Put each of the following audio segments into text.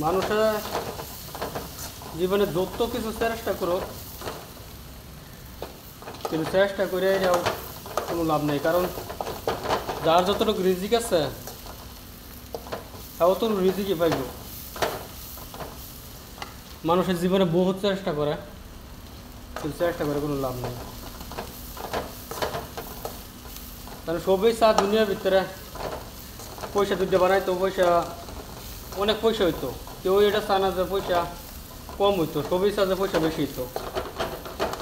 মানুষের জীবনে যত কিছু চেষ্টা করো, কিন্তু চেষ্টা করে যাও কোনো লাভ নেই। কারণ যার যতটুকু রিজিক আছে অতটুকু রিজিকই পাইব। মানুষের জীবনে বহুত চেষ্টা করে, কিন্তু চেষ্টা করে কোনো লাভ নেই। কারণ সবই চা দুনিয়ার ভিতরে পয়সা দুটো বানাইতো, পয়সা অনেক পয়সা হইতো। কেউ এটা চা না যে পয়সা কম হইতো, সবই চা যে পয়সা বেশি হইতো।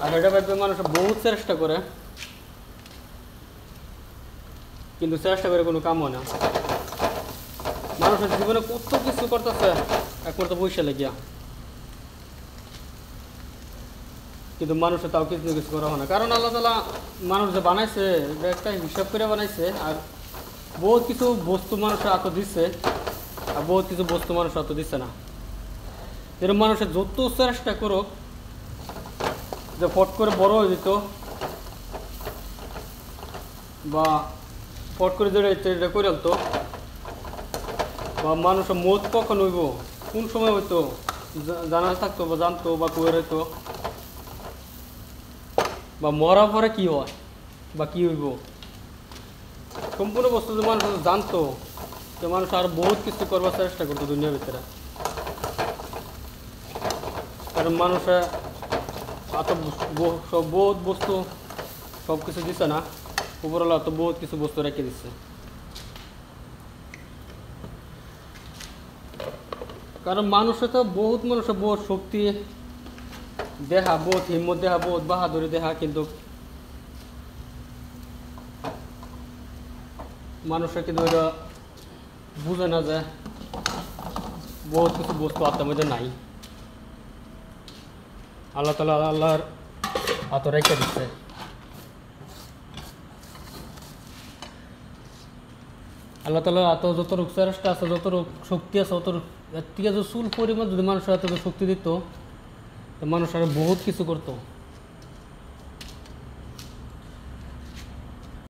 আর এটা ভাববে মানুষ বহুত চেষ্টা করে, কিন্তু চেষ্টা করে কোনো কাম হয় না। মানুষের জীবনে কত কিছু করতেছে একমাত্র পয়সা লেগিয়া, কিন্তু মানুষের তাও কিছু কিছু করা হয় না। কারণ আল্লাহ তাআলা মানুষ যে বানাইছে এটা একটা হিসাব করে বানাইছে। আর বহুত কিছু বস্তু মানুষের হাতে দিচ্ছে, আর বহুত কিছু বস্তু মানুষের হাতে দিচ্ছে না। এরকম মানুষের যত চেষ্টা করুক যে ফট করে বড় হয়ে যেত, বা ফট করে যেটা ইচ্ছে এটা করে আলতো, বা মানুষের মত কখন হইব, কোন সময় হইতো জানা থাকতো, বা জানতো, বা কয়ে হইতো, বা মরা পরে কি হয় বা কি হইব, সম্পূর্ণ বস্তু যে মানুষ জানতো, যে মানুষ আর বহুত কিছু করবার চেষ্টা করতো দুনিয়ার ভিতরে। কারণ মানুষে এত বহুত বস্তু সব কিছু দিচ্ছে না, উপরওয়ালা তো বহুত কিছু বস্তু রেখে দিচ্ছে। কারণ মানুষে তো মানুষের বহুত শক্তি দেহা, বহুত হিম্মত দেহা, বহুত বাহাদুরি দেহা, কিন্তু মানুষের কিন্তু ওইটা বুঝে না যে বহুত কিছু বস্তু আত্মার মধ্যে নাই, আল্লাহ তাআলা আল্লাহর হাতে রেখে দিচ্ছে। আল্লাহ তাআলা এত যতটুকু চেষ্টা আছে, যতটুকু শক্তি আছে, অতটুকু এর থেকে যে চুল পরিমাণ যদি মানুষের এত শক্তি দিত, তো মানুষ আর বহুত কিছু করতো।